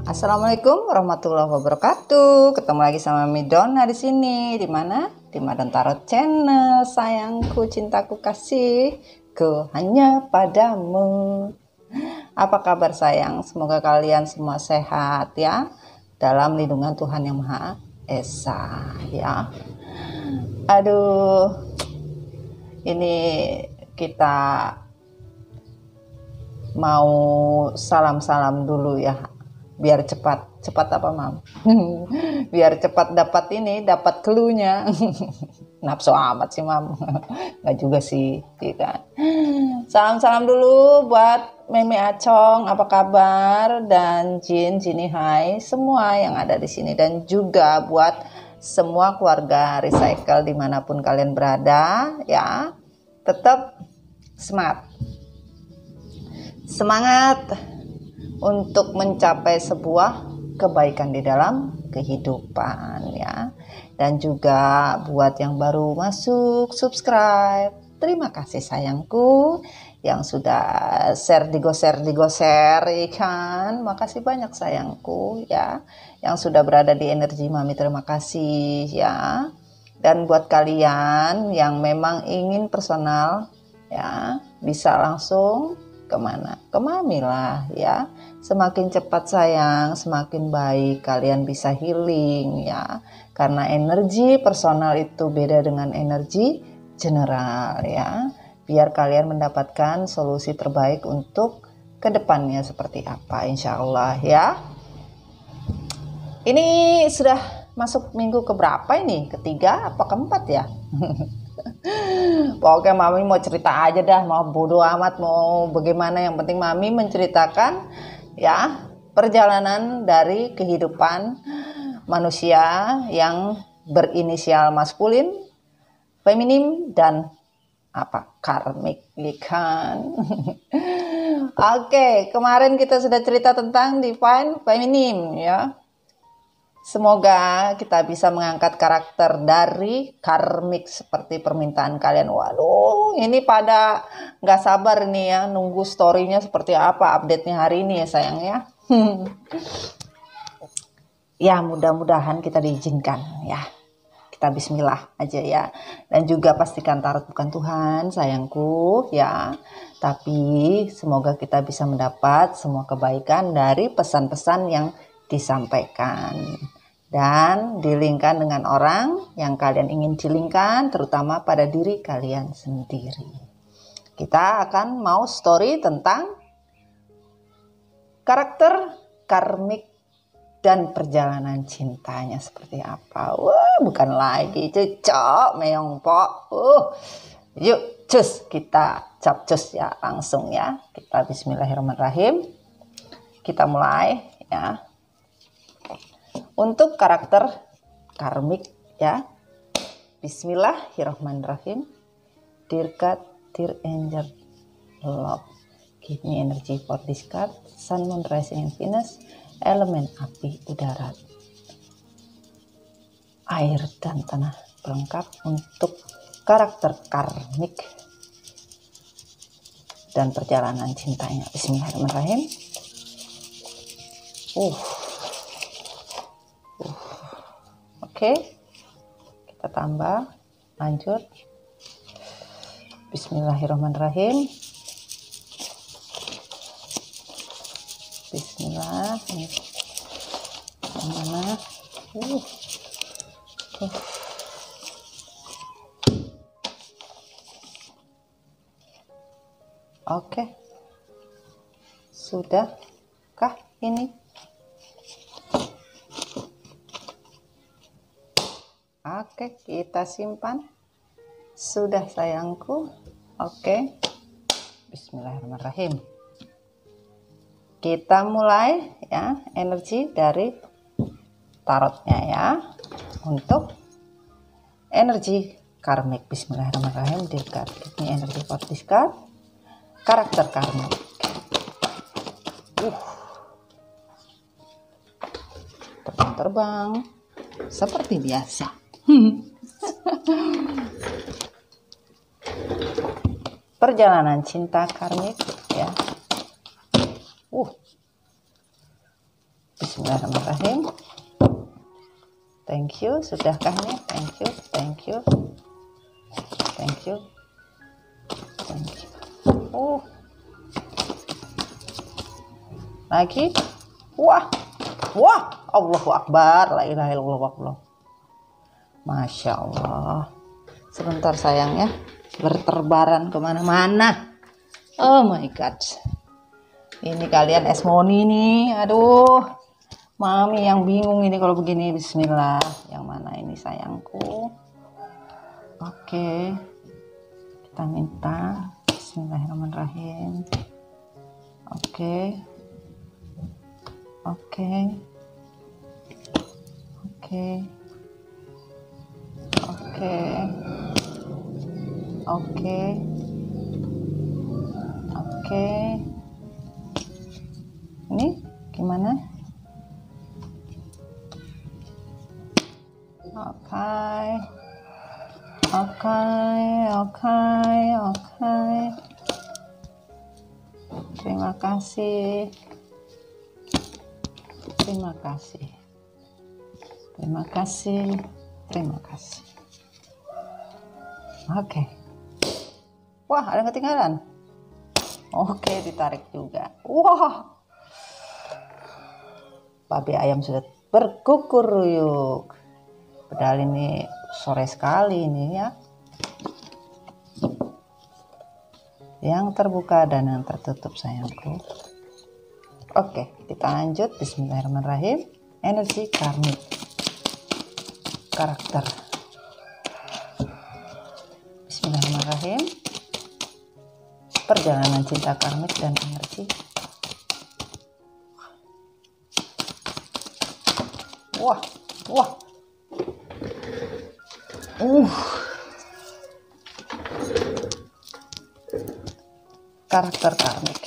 Assalamualaikum warahmatullahi wabarakatuh. Ketemu lagi sama Midona di sini. Di mana? Di Madon Tarot Channel. Sayangku, cintaku, kasihku hanya padamu. Apa kabar sayang? Semoga kalian semua sehat ya. Dalam lindungan Tuhan Yang Maha Esa ya. Aduh. Ini kita mau salam-salam dulu ya. Biar cepat apa mam? Biar cepat dapat clue-nya. Nafsu amat sih mam. Nggak juga sih, kan. Salam dulu buat Meme Acong, apa kabar? Dan Jini Hai, semua yang ada di sini, dan juga buat semua keluarga Recycle dimanapun kalian berada, ya. Tetap semangat untuk mencapai sebuah kebaikan di dalam kehidupan ya. Dan juga buat yang baru masuk subscribe, terima kasih sayangku yang sudah share digoser ikan. Makasih banyak sayangku ya, yang sudah berada di energi mami, terima kasih ya. Dan buat kalian yang memang ingin personal ya, bisa langsung kemana? Ke mami lah ya. Semakin cepat sayang, semakin baik kalian bisa healing ya. Karena energi personal itu beda dengan energi general ya. Biar kalian mendapatkan solusi terbaik untuk kedepannya seperti apa, insya Allah ya. Ini sudah masuk minggu keberapa ini? Ketiga apa keempat ya? Pokoknya mami mau cerita aja dah, mau bodo amat mau bagaimana, yang penting mami menceritakan ya perjalanan dari kehidupan manusia yang berinisial maskulin, feminim, dan apa karmik kan. Oke, kemarin kita sudah cerita tentang divine feminim ya. Semoga kita bisa mengangkat karakter dari karmik seperti permintaan kalian. Waduh, ini pada nggak sabar nih ya, nunggu story-nya seperti apa, update-nya hari ini ya sayang ya. Ya mudah-mudahan kita diizinkan ya. Kita bismillah aja ya. Dan juga pastikan tarot bukan Tuhan sayangku ya. Tapi semoga kita bisa mendapat semua kebaikan dari pesan-pesan yang disampaikan, dan dilingkan dengan orang yang kalian ingin dilingkan, terutama pada diri kalian sendiri. Kita akan mau story tentang karakter karmik dan perjalanan cintanya seperti apa. Wah, bukan lagi cocok meong pok. Yuk cus, kita capcus ya langsung ya. Kita bismillahirrahmanirrahim. Kita mulai ya. Untuk karakter karmik ya, bismillahirrahmanirrahim. Dear God, dear angel love, give me energy for this card. Sun, Moon, Rising, and Venus, elemen api, udara, air, dan tanah pelengkap untuk karakter karmik dan perjalanan cintanya. Bismillahirrahmanirrahim. Oke, kita tambah, lanjut. Bismillahirrahmanirrahim. Bismillah. Mana? Oke. Sudahkah ini? Oke, kita simpan. Sudah sayangku. Oke. Bismillahirrahmanirrahim. Kita mulai ya energi dari tarotnya ya. Untuk energi karmik. Bismillahirrahmanirrahim. Ini energi for this card. Karakter karmik. Terbang seperti biasa. Perjalanan cinta karmik ya. Bismillahirrahmanirrahim. Thank you. Sudahkah ini? Thank you. Thank you. Thank you. Thank you. Lagi. Wah. Wah. Allahu Akbar. La ilaha illallah. Masya Allah. Sebentar sayang ya. Berterbaran kemana-mana. Oh my God. Ini kalian esmoni nih. Aduh. Mami yang bingung ini kalau begini. Bismillah. Yang mana ini sayangku? Oke. Kita minta. Bismillahirrahmanirrahim. Oke. Oke. Oke. Oke. Oke. Oke. Ini gimana? Oke. Oke. Oke. Oke. Terima kasih. Terima kasih. Terima kasih. Terima kasih. Oke. Wah, ada yang ketinggalan. Oke, ditarik juga. Wah. Babi ayam sudah berkukuruyuk. Padahal ini sore sekali ini ya. Yang terbuka dan yang tertutup sayangku. Oke, kita lanjut. Bismillahirrahmanirrahim. Energi karmik. Karakter. Bismillahirrahmanirrahim. Perjalanan cinta karmik dan energi. Wah, wah. Karakter karmik.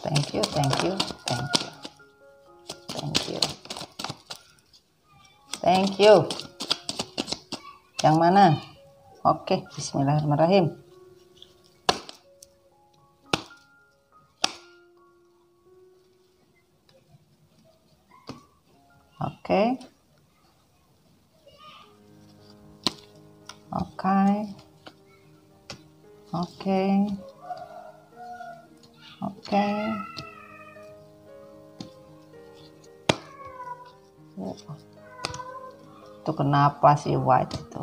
Thank you, thank you, thank you. Thank you. Thank you. Yang mana? Oke, bismillahirrahmanirrahim. Oke. Oke. Oke. Oke. Itu kenapa sih white itu?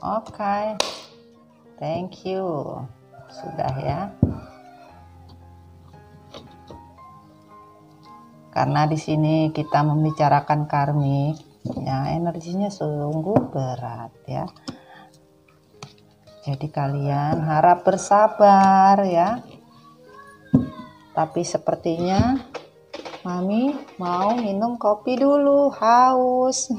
Oke. Thank you. Sudah ya. Karena di sini kita membicarakan karmik, ya energinya sungguh berat ya. Jadi kalian harap bersabar ya. Tapi sepertinya Mami mau minum kopi dulu, haus.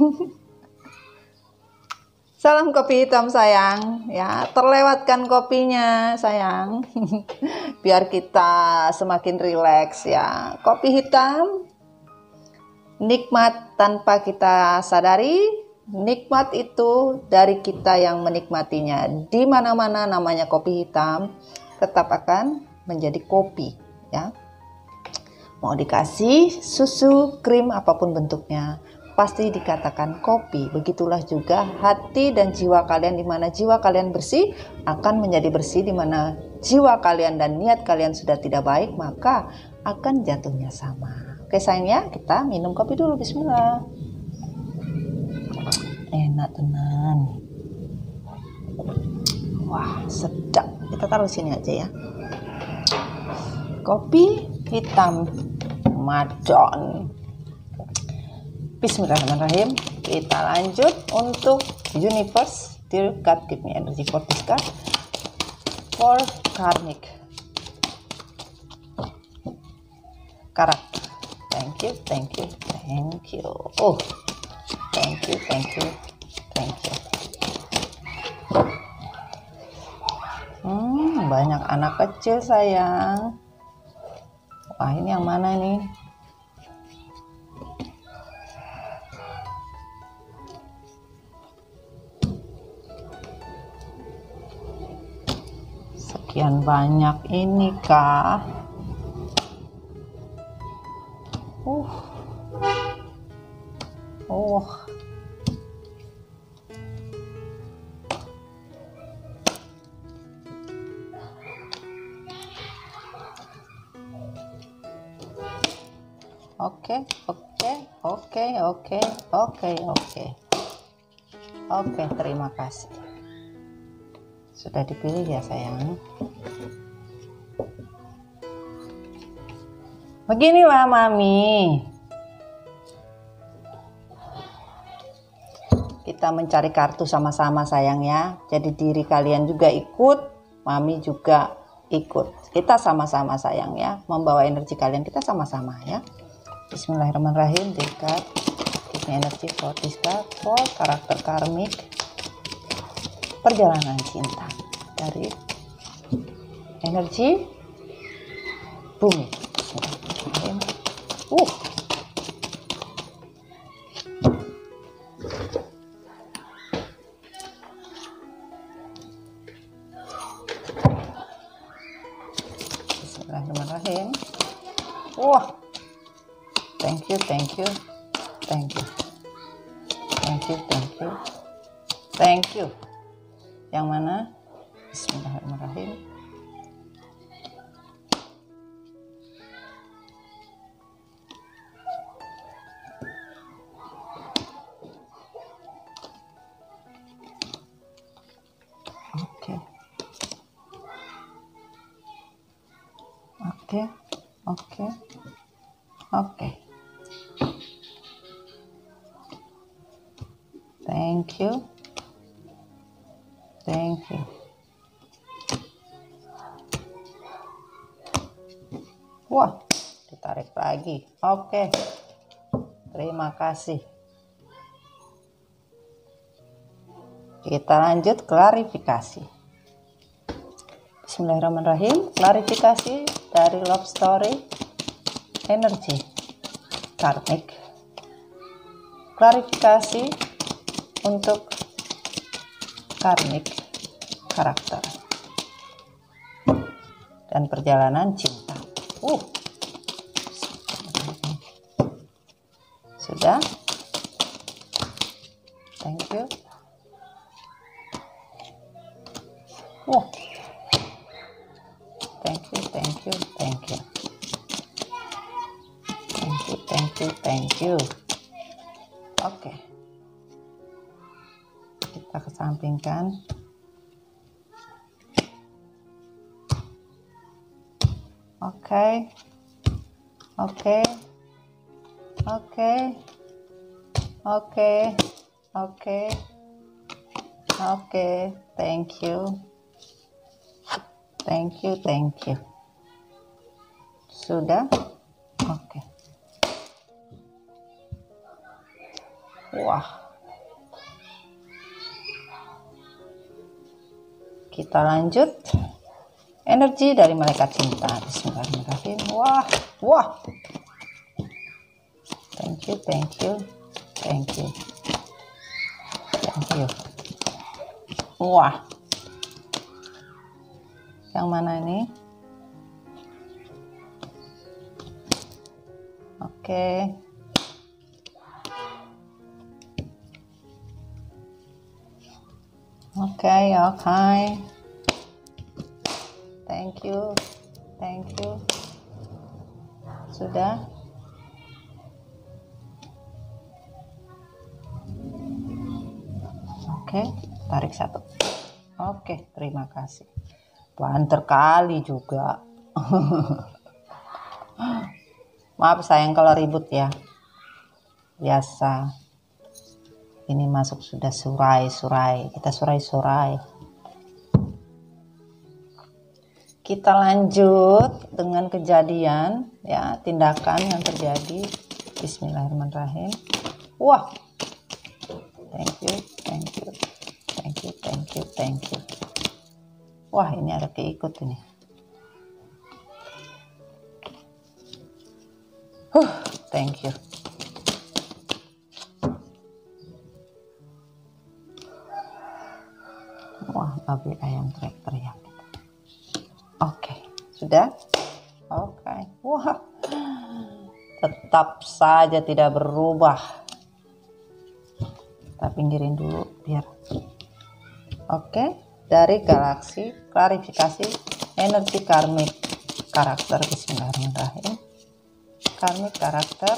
Salam kopi hitam sayang, ya terlewatkan kopinya sayang, biar kita semakin rileks ya. Kopi hitam, nikmat tanpa kita sadari, nikmat itu dari kita yang menikmatinya. Di mana-mana namanya kopi hitam, tetap akan menjadi kopi ya. Mau dikasih susu, krim, apapun bentuknya, pasti dikatakan kopi. Begitulah juga hati dan jiwa kalian. Di mana jiwa kalian bersih akan menjadi bersih. Di mana jiwa kalian dan niat kalian sudah tidak baik, maka akan jatuhnya sama. Oke sayang ya, kita minum kopi dulu. Bismillah. Enak tenan. Wah sedap. Kita taruh sini aja ya. Kopi hitam madon. Bismillahirrahmanirrahim. Kita lanjut untuk universe. Dear God, give me energy for this card. For karmic. Karakter. Thank you, thank you, thank you. Oh, thank you, thank you, thank you. Banyak anak kecil sayang. Wah, ini yang mana nih? sekian banyak ini kah? Oke, terima kasih. Sudah dipilih ya sayang. Beginilah Mami. Kita mencari kartu sama-sama sayang ya. Jadi diri kalian juga ikut, Mami juga ikut. Kita sama-sama sayang ya, membawa energi kalian, kita sama-sama ya. Bismillahirrahmanirrahim. Dekat energi for this card, for karakter karmik, perjalanan cinta dari energi bumi. Bismillahirrahmanirrahim. Bismillahirrahmanirrahim. Wah, thank you. Yang mana? Bismillahirrahmanirrahim. Oke. Thank you. Wah, ditarik lagi. Oke. Terima kasih. Kita lanjut klarifikasi. Bismillahirrahmanirrahim. Klarifikasi dari love story energi karmik. Klarifikasi untuk karmik karakter dan perjalanan cinta. Sudah. Thank you. Thank you. Oke. Kita kesampingkan. Oke. Thank you. Sudah? Oke. Wah. Kita lanjut. Energi dari malaikat cinta. Bismillahirrahmanirrahim. Wah. Thank you. Wah. Yang mana ini? Oke. Thank you. Sudah? Oke, tarik satu. Oke, terima kasih. Banter kali juga. Maaf sayang kalau ribut ya. Biasa. Ini masuk sudah surai. Kita surai. Kita lanjut dengan kejadian ya, tindakan yang terjadi. Bismillahirrahmanirrahim. Wah. Thank you. Wah, ini ada keikut ini. Thank you. Wah, babi ayam teriak-teriak. Sudah? Oke. Wah, tetap saja tidak berubah. Kita pinggirin dulu biar. Oke, dari galaksi klarifikasi energi karmik karakter. Bismillahirrahmanirrahim. Karmik karakter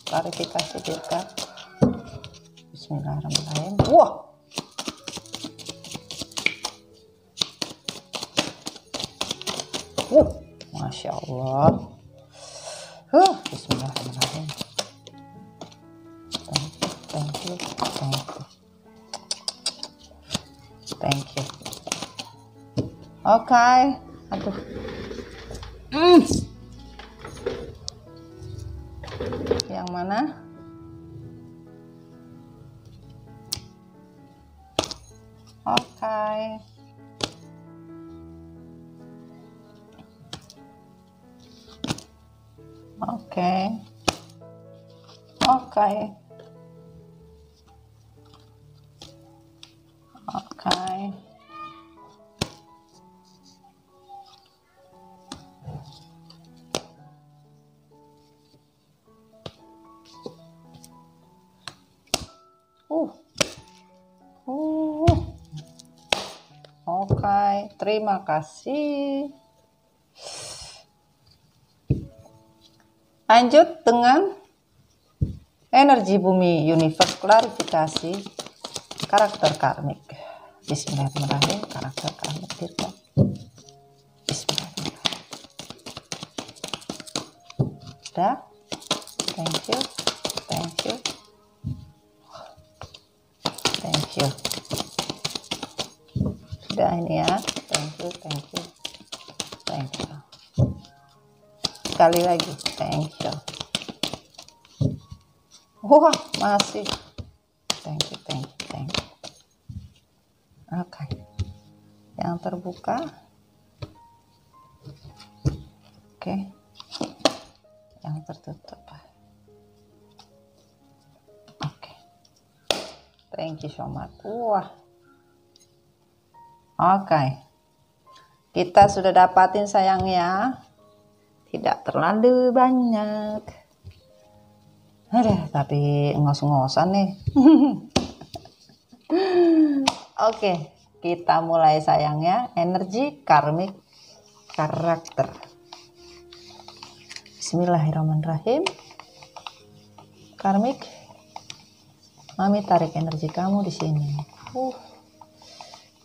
klarifikasi dirkat. Bismillahirrahmanirrahim. Wah, Masya Allah. Bismillahirrahmanirrahim. Thank you. Oke. Aduh. Yang mana? Oke. Oke, terima kasih. Lanjut dengan energi bumi universe klarifikasi karakter karmik. Bismillahirrahmanirrahim. Karakter karmik dirkat. Bismillahirrahmanirrahim. Sudah? Thank you. Sudah ini ya. Thank you. Sekali lagi. Thank you. Wah, masih. Thank you. Oke. Yang terbuka. Oke. Yang tertutup. Oke. Thank you so much. Wah. Oke. Kita sudah dapatin sayangnya. Tidak terlalu banyak. Tapi ngos-ngosan nih. Oke, kita mulai sayangnya. Energi karmik karakter. Bismillahirrahmanirrahim. Karmik, Mami tarik energi kamu di sini.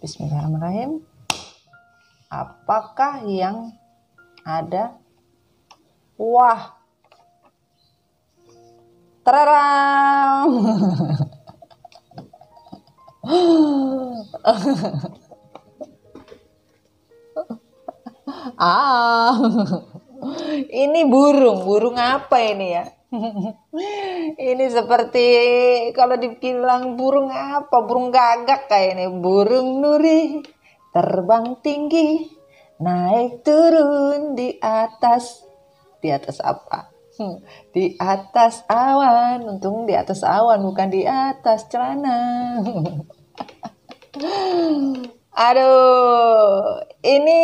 Bismillahirrahmanirrahim. Apakah yang ada? Wah, terang. Ini burung apa ini ya? Ini seperti kalau dibilang burung apa? Burung gagak kayak ini. Burung nuri terbang tinggi, naik turun di atas apa? Di atas awan. Untung di atas awan, bukan di atas celana. Aduh, ini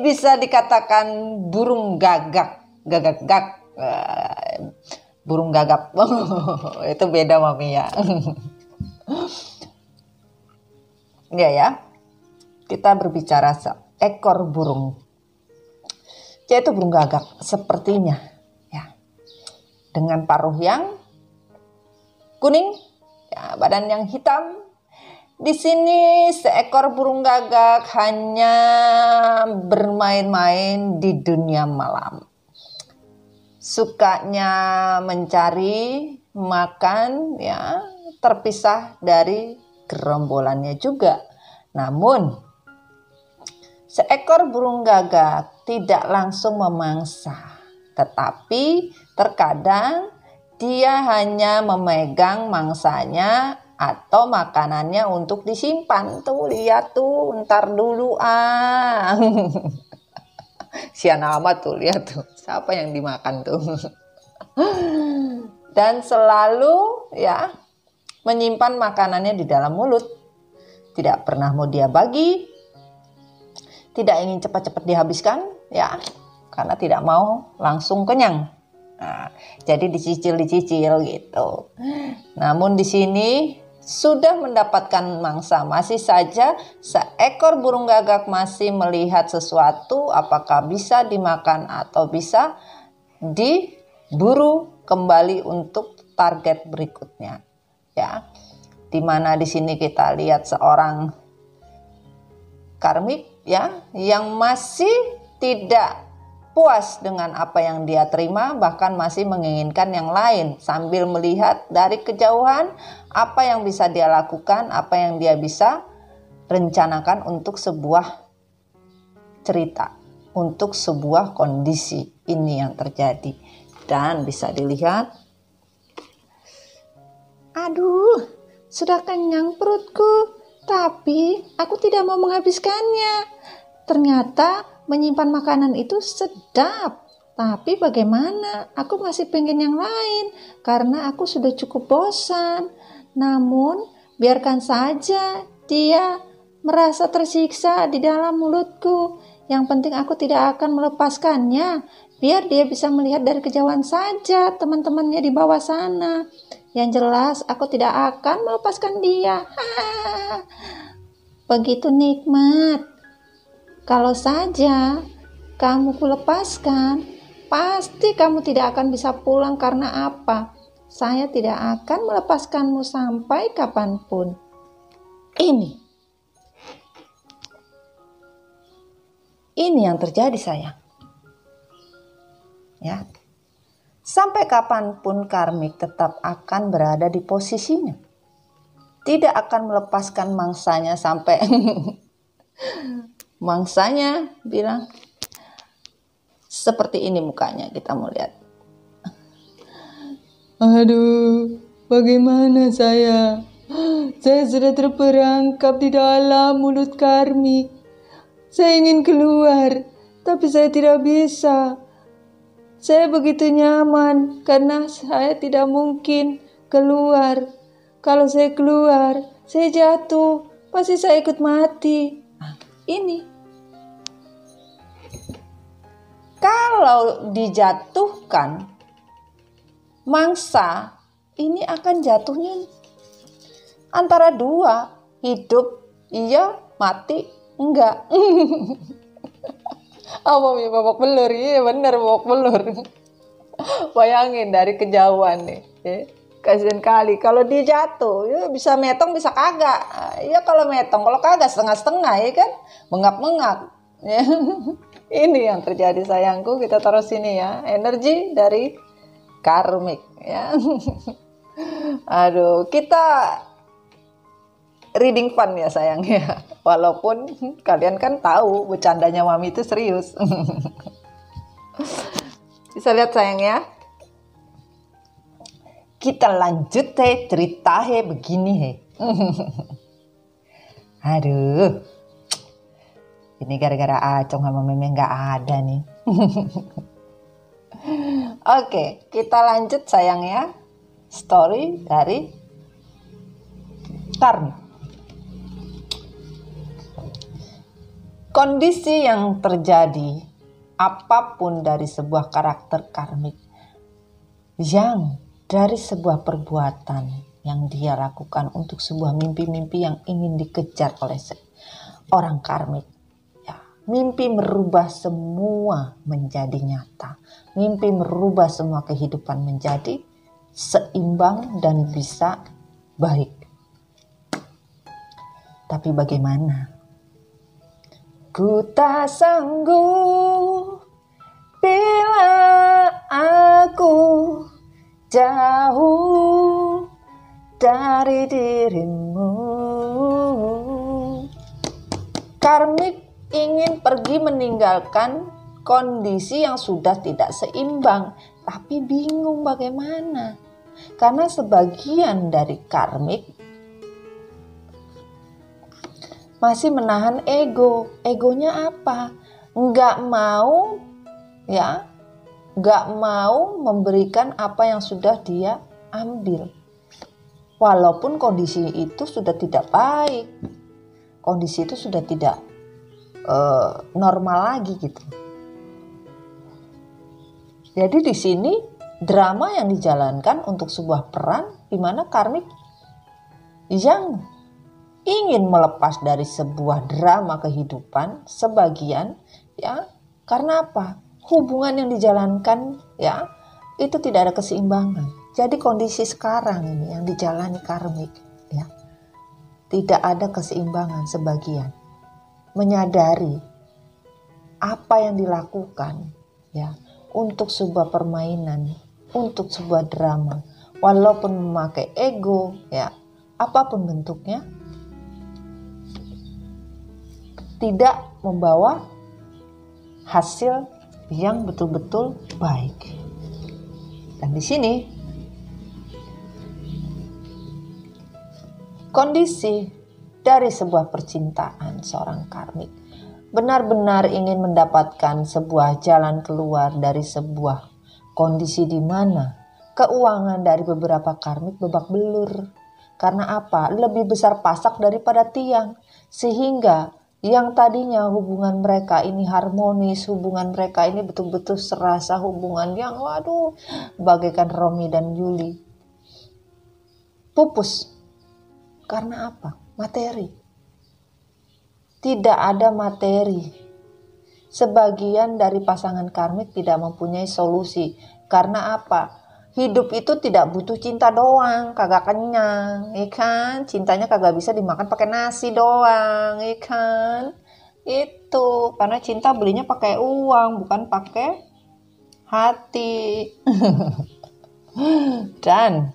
bisa dikatakan burung gagak. Burung gagap. Itu beda Mami ya. Enggak ya. Kita berbicara seekor burung. Yaitu burung gagak sepertinya ya. Dengan paruh yang kuning, ya, badan yang hitam. Di sini seekor burung gagak hanya bermain-main di dunia malam. Sukanya mencari makan, ya, terpisah dari gerombolannya juga. Namun seekor burung gagak tidak langsung memangsa, tetapi terkadang dia hanya memegang mangsanya atau makanannya untuk disimpan. Tuh, lihat tuh, ntar dulu Sian amat tuh, lihat tuh, siapa yang dimakan tuh. Dan selalu ya menyimpan makanannya di dalam mulut. Tidak pernah mau dia bagi, tidak ingin cepat-cepat dihabiskan, ya. karena tidak mau langsung kenyang. Nah, jadi dicicil gitu. Namun di sini sudah mendapatkan mangsa, masih saja seekor burung gagak masih melihat sesuatu apakah bisa dimakan atau bisa diburu kembali untuk target berikutnya. Ya, dimana di sini kita lihat seorang karmik ya yang masih tidak puas dengan apa yang dia terima, bahkan masih menginginkan yang lain sambil melihat dari kejauhan apa yang bisa dia lakukan, apa yang dia bisa rencanakan untuk sebuah cerita, untuk sebuah kondisi. Ini yang terjadi. Dan bisa dilihat, aduh, sudah kenyang perutku, tapi aku tidak mau menghabiskannya. Ternyata menyimpan makanan itu sedap, tapi bagaimana? Aku masih pengen yang lain karena aku sudah cukup bosan. Namun biarkan saja dia merasa tersiksa di dalam mulutku. Yang penting aku tidak akan melepaskannya. Biar dia bisa melihat dari kejauhan saja teman-temannya di bawah sana. Yang jelas aku tidak akan melepaskan dia. Begitu nikmat. Kalau saja kamu kulepaskan, pasti kamu tidak akan bisa pulang. Karena apa? Saya tidak akan melepaskanmu sampai kapanpun. Ini yang terjadi, sayang. Ya, sampai kapanpun karmik tetap akan berada di posisinya. Tidak akan melepaskan mangsanya sampai mangsanya bilang seperti ini mukanya, kita mau lihat. Aduh, bagaimana saya? Saya sudah terperangkap di dalam mulut karmik. Saya ingin keluar, tapi saya tidak bisa. Saya begitu nyaman karena saya tidak mungkin keluar. Kalau saya keluar, saya jatuh, pasti saya ikut mati. Ini kalau dijatuhkan, mangsa ini akan jatuhnya antara dua, hidup iya, mati enggak. Babak belur, iya bener babak belur. Bayangin dari kejauhan nih, ya. Kasian kali kalau dia jatuh, ya bisa metong bisa kagak. Ya kalau metong, kalau kagak setengah-setengah ya kan, mengap-mengap. Ya. Ini yang terjadi sayangku, kita taruh sini ya, energi dari karmik ya. Aduh, kita reading fun ya sayang ya. Walaupun kalian kan tahu bercandanya mami itu serius. Bisa lihat sayang ya. Kita lanjut cerita begini. Aduh. Ini gara-gara Acong sama Meme nggak ada nih. Oke, kita lanjut sayang ya. Story dari karmik. Kondisi yang terjadi apapun dari sebuah karakter karmik yang dari sebuah perbuatan yang dia lakukan untuk sebuah mimpi-mimpi yang ingin dikejar oleh orang karmik. Ya, mimpi merubah semua menjadi nyata. Mimpi merubah semua kehidupan menjadi seimbang dan bisa baik. Tapi bagaimana? Ku tak sanggup bila aku jauh dari dirimu. Karmik ingin pergi meninggalkan kondisi yang sudah tidak seimbang, tapi bingung bagaimana. Karena sebagian dari karmik masih menahan ego. Egonya apa? Nggak mau memberikan apa yang sudah dia ambil. Walaupun kondisi itu sudah tidak baik. Kondisi itu sudah tidak normal lagi gitu. Jadi di sini drama yang dijalankan untuk sebuah peran di mana karmik yang ingin melepas dari sebuah drama kehidupan sebagian, ya, karena apa? Hubungan yang dijalankan, ya, itu tidak ada keseimbangan. Jadi kondisi sekarang ini yang dijalani karmik, ya, tidak ada keseimbangan sebagian. Menyadari apa yang dilakukan, ya, untuk sebuah permainan, untuk sebuah drama, walaupun memakai ego, ya, apapun bentuknya, tidak membawa hasil yang betul-betul baik. Dan di sini kondisi dari sebuah percintaan seorang karmik benar-benar ingin mendapatkan sebuah jalan keluar dari sebuah kondisi di mana keuangan dari beberapa karmik babak belur. Karena apa? Lebih besar pasak daripada tiang. Sehingga yang tadinya hubungan mereka ini harmonis, hubungan mereka ini betul-betul serasa hubungan yang waduh bagaikan Romi dan Juli, pupus. Karena apa? Materi. Tidak ada materi. Sebagian dari pasangan karmik tidak mempunyai solusi. Karena apa? Hidup itu tidak butuh cinta doang, kagak kenyang, ikan. Cintanya kagak bisa dimakan pakai nasi doang, ikan. Itu karena cinta belinya pakai uang, bukan pakai hati. Dan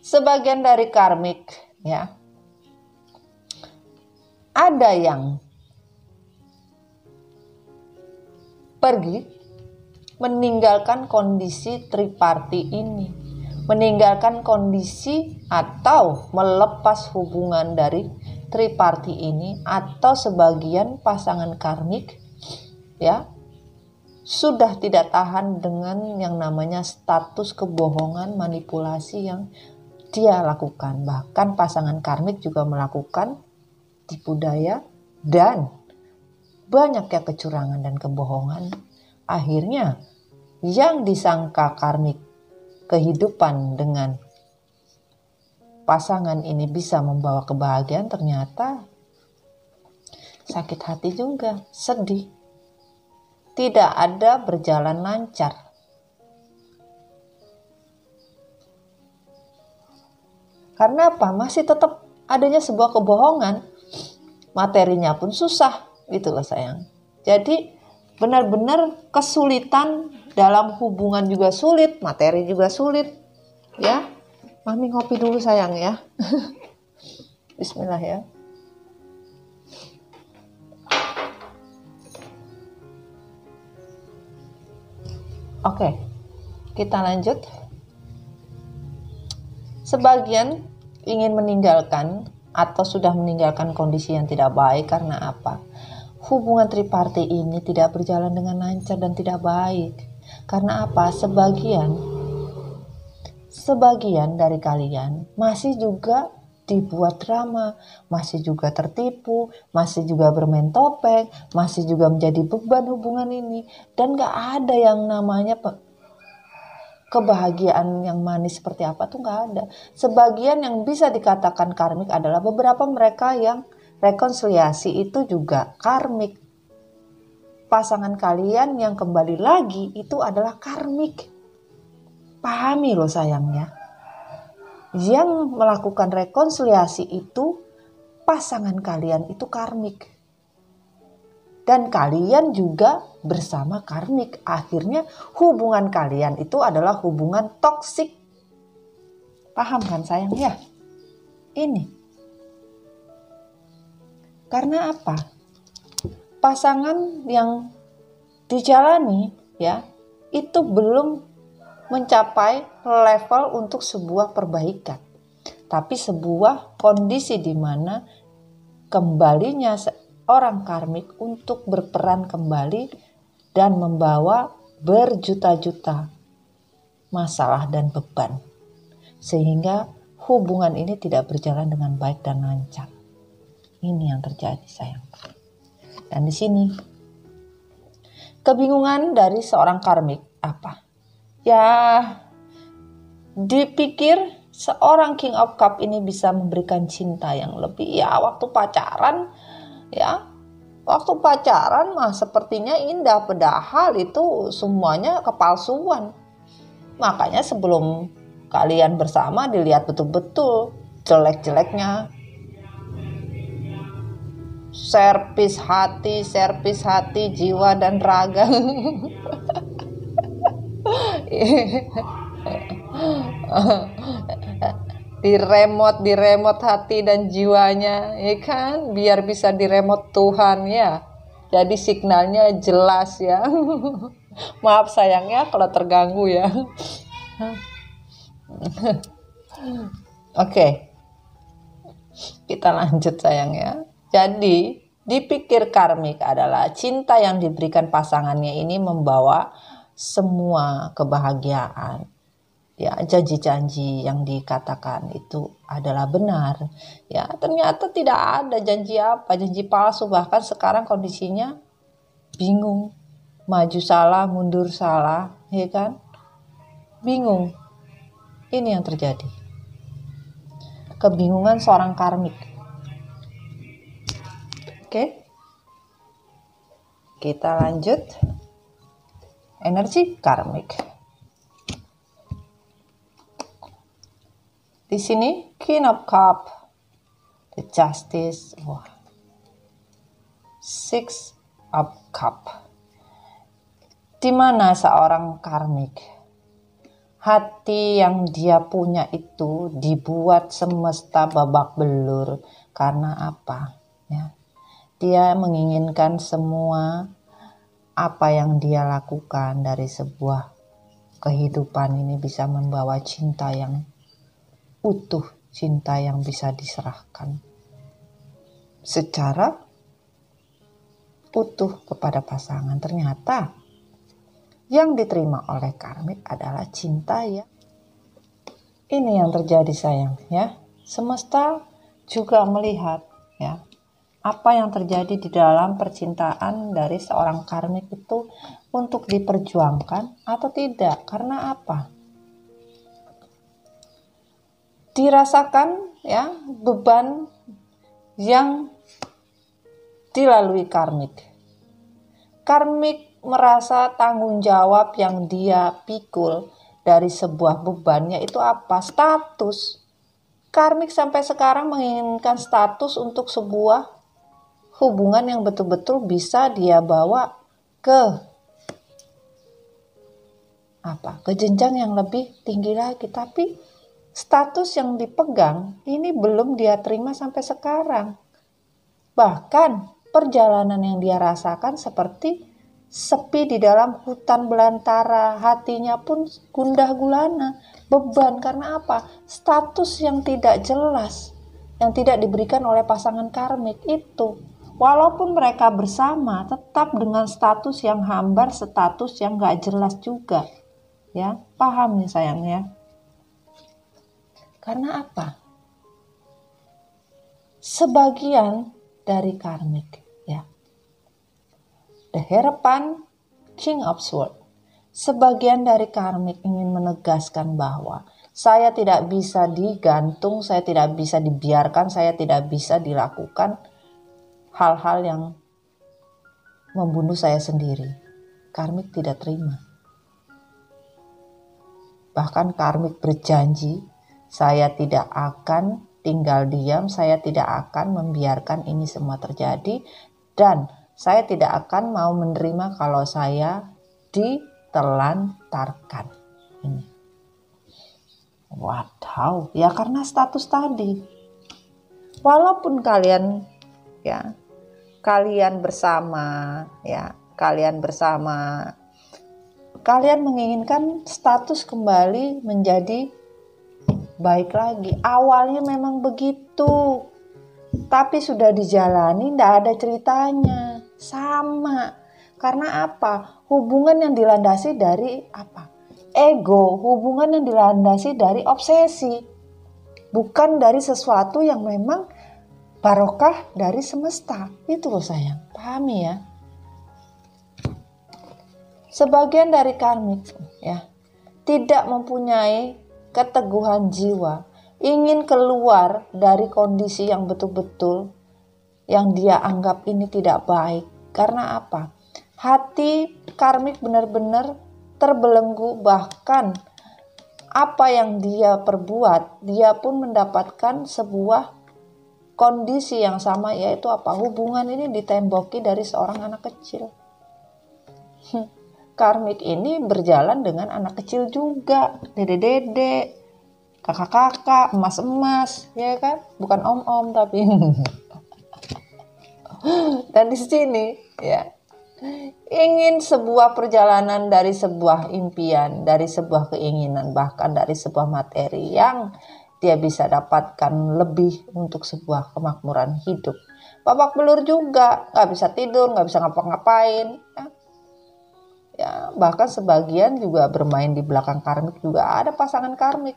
sebagian dari karmik, ya, ada yang pergi meninggalkan kondisi triparti ini, meninggalkan kondisi atau melepas hubungan dari triparti ini, atau sebagian pasangan karmik, ya, sudah tidak tahan dengan yang namanya status kebohongan, manipulasi yang dia lakukan. Bahkan pasangan karmik juga melakukan tipu daya dan banyak ya kecurangan dan kebohongan. Akhirnya yang disangka karmik kehidupan dengan pasangan ini bisa membawa kebahagiaan, ternyata sakit hati juga, sedih. Tidak ada berjalan lancar. Karena apa? Masih tetap adanya sebuah kebohongan. Materinya pun susah, gitu loh sayang. Jadi benar-benar kesulitan dalam hubungan juga sulit, materi juga sulit, ya. Mami ngopi dulu sayang ya. Bismillah ya. Oke, kita lanjut. Sebagian ingin meninggalkan atau sudah meninggalkan kondisi yang tidak baik karena apa? Hubungan triparti ini tidak berjalan dengan lancar dan tidak baik. Karena apa? Sebagian dari kalian masih juga dibuat drama, masih juga tertipu, masih juga bermain topeng, masih juga menjadi beban hubungan ini. Dan gak ada yang namanya kebahagiaan yang manis seperti apa tuh gak ada. Sebagian yang bisa dikatakan karmik adalah beberapa mereka yang rekonsiliasi itu juga karmik. Pasangan kalian yang kembali lagi itu adalah karmik. Pahami loh sayangnya. Yang melakukan rekonsiliasi itu pasangan kalian itu karmik. Dan kalian juga bersama karmik. Akhirnya hubungan kalian itu adalah hubungan toksik. Paham kan sayang ya? Ini. Karena apa? Pasangan yang dijalani, ya, itu belum mencapai level untuk sebuah perbaikan. Tapi sebuah kondisi di mana kembalinya seorang karmik untuk berperan kembali dan membawa berjuta-juta masalah dan beban. Sehingga hubungan ini tidak berjalan dengan baik dan lancar. Ini yang terjadi sayang. Dan di sini kebingungan dari seorang karmik apa? Ya, dipikir seorang King of Cup ini bisa memberikan cinta yang lebih. Ya, waktu pacaran mah sepertinya indah, padahal itu semuanya kepalsuan. Makanya sebelum kalian bersama dilihat betul-betul jelek-jeleknya. Servis hati, jiwa dan raga. Diremot hati dan jiwanya, ya kan, biar bisa diremot Tuhan ya. Jadi signalnya jelas ya. Maaf sayangnya kalau terganggu ya. Oke, kita lanjut sayang ya. Jadi dipikir karmik adalah cinta yang diberikan pasangannya ini membawa semua kebahagiaan. Ya, janji-janji yang dikatakan itu adalah benar. Ya, ternyata tidak ada janji palsu. Bahkan sekarang kondisinya bingung, maju salah, mundur salah, ya kan? Bingung. Ini yang terjadi. Kebingungan seorang karmik. Oke. Kita lanjut. Energi karmik. Di sini King of Cup, the Justice, Six of Cup. Di mana seorang karmik, hati yang dia punya itu dibuat semesta babak belur. Karena apa? Ya, dia menginginkan semua apa yang dia lakukan dari sebuah kehidupan ini bisa membawa cinta yang utuh, cinta yang bisa diserahkan secara utuh kepada pasangan. Ternyata yang diterima oleh karmik adalah cinta ya. Ini yang terjadi sayang ya. Semesta juga melihat ya apa yang terjadi di dalam percintaan dari seorang karmik itu untuk diperjuangkan atau tidak. Karena apa? Dirasakan ya beban yang dilalui karmik. Karmik merasa tanggung jawab yang dia pikul dari sebuah beban, yaitu apa? Status. Karmik sampai sekarang menginginkan status untuk sebuah hubungan yang betul-betul bisa dia bawa ke jenjang yang lebih tinggi lagi. Tapi status yang dipegang ini belum dia terima sampai sekarang. Bahkan perjalanan yang dia rasakan seperti sepi di dalam hutan belantara. Hatinya pun gundah gulana, beban. Karena apa? Status yang tidak jelas, yang tidak diberikan oleh pasangan karmik itu. Walaupun mereka bersama, tetap dengan status yang hambar, status yang gak jelas juga. Ya, paham ya sayang ya? Karena apa? Sebagian dari karmik ya. The Hierophant, King of Swords. Sebagian dari karmik ingin menegaskan bahwa saya tidak bisa digantung, saya tidak bisa dibiarkan, saya tidak bisa dilakukan hal-hal yang membunuh saya sendiri. Karmik tidak terima. Bahkan karmik berjanji, saya tidak akan tinggal diam, saya tidak akan membiarkan ini semua terjadi, dan saya tidak akan mau menerima kalau saya ditelantarkan. Ini. Waduh, ya karena status tadi. Walaupun kalian bersama, kalian menginginkan status kembali menjadi baik lagi. Awalnya memang begitu, tapi sudah dijalani, tidak ada ceritanya. Sama. Karena apa? Hubungan yang dilandasi dari apa? Ego. Hubungan yang dilandasi dari obsesi. Bukan dari sesuatu yang memang barokah dari semesta. Itu loh sayang. Pahami ya? Sebagian dari karmik ya tidak mempunyai keteguhan jiwa, ingin keluar dari kondisi yang betul-betul yang dia anggap ini tidak baik. Karena apa? Hati karmik benar-benar terbelenggu, bahkan apa yang dia perbuat, dia pun mendapatkan sebuah kondisi yang sama, yaitu apa? Hubungan ini ditemboki dari seorang anak kecil. Karmik ini berjalan dengan anak kecil juga, dede-dede, kakak-kakak, emas-emas, ya kan? Bukan om-om tapi. Dan di sini ya, ingin sebuah perjalanan dari sebuah impian, dari sebuah keinginan, bahkan dari sebuah materi yang dia bisa dapatkan lebih untuk sebuah kemakmuran hidup. Babak belur juga, nggak bisa tidur, nggak bisa ngapa-ngapain. Ya, bahkan sebagian juga bermain di belakang karmik juga ada pasangan karmik.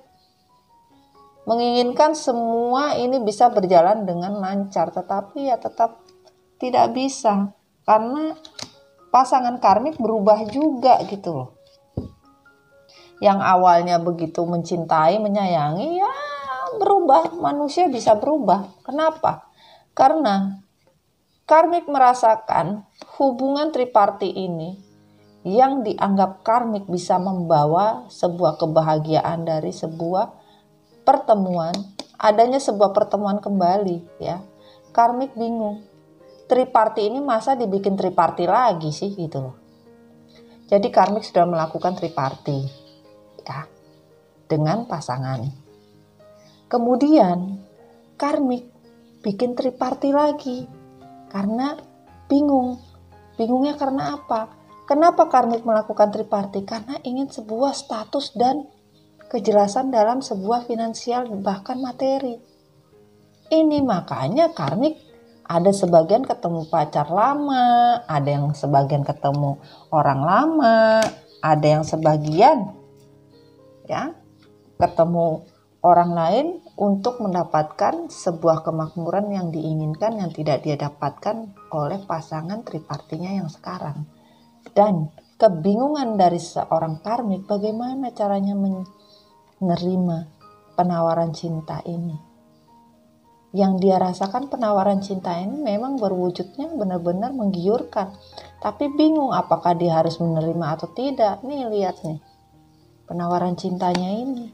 Menginginkan semua ini bisa berjalan dengan lancar, tetapi ya tetap tidak bisa. Karena pasangan karmik berubah juga gitu loh. Yang awalnya begitu mencintai, menyayangi, ya berubah. Manusia bisa berubah. Kenapa? Karena karmik merasakan hubungan triparti ini yang dianggap karmik bisa membawa sebuah kebahagiaan dari sebuah pertemuan, adanya sebuah pertemuan kembali ya. Karmik bingung. Triparti ini masa dibikin triparti lagi sih gitu loh. Jadi karmik sudah melakukan triparti ya dengan pasangan. Kemudian karmik bikin triparti lagi karena bingung. Bingungnya karena apa? Kenapa karmik melakukan triparti? Karena ingin sebuah status dan kejelasan dalam sebuah finansial bahkan materi. Ini makanya karmik ada sebagian ketemu pacar lama, ada yang sebagian ketemu orang lama, ada yang sebagian ya ketemu orang lain untuk mendapatkan sebuah kemakmuran yang diinginkan yang tidak dia dapatkan oleh pasangan tripartinya yang sekarang. Dan kebingungan dari seorang karmik bagaimana caranya menerima penawaran cinta ini. Yang dia rasakan penawaran cinta ini memang berwujudnya benar-benar menggiurkan. Tapi bingung apakah dia harus menerima atau tidak. Nih lihat nih penawaran cintanya ini.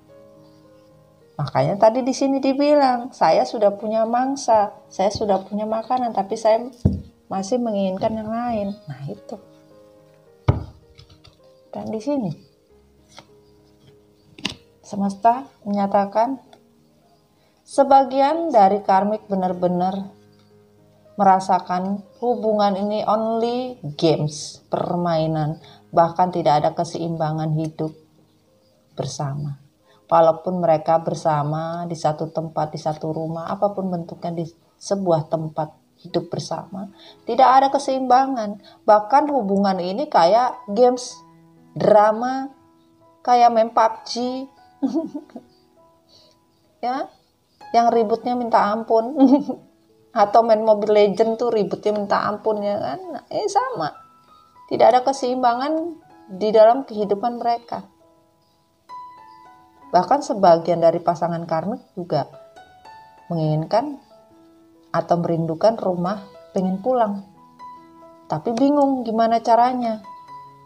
Makanya tadi di sini dibilang, saya sudah punya mangsa, saya sudah punya makanan, tapi saya masih menginginkan yang lain. Nah itu. Dan di sini semesta menyatakan sebagian dari karmik benar-benar merasakan hubungan ini only games, permainan, bahkan tidak ada keseimbangan hidup bersama. Walaupun mereka bersama di satu tempat, di satu rumah, apapun bentuknya di sebuah tempat hidup bersama, tidak ada keseimbangan. Bahkan hubungan ini kayak games, drama, kayak main PUBG, ya, yang ributnya minta ampun, atau main Mobile Legend tuh ributnya minta ampun ya kan, nah, ini sama, tidak ada keseimbangan di dalam kehidupan mereka. Bahkan sebagian dari pasangan karmik juga menginginkan atau merindukan rumah, pengen pulang, tapi bingung gimana caranya,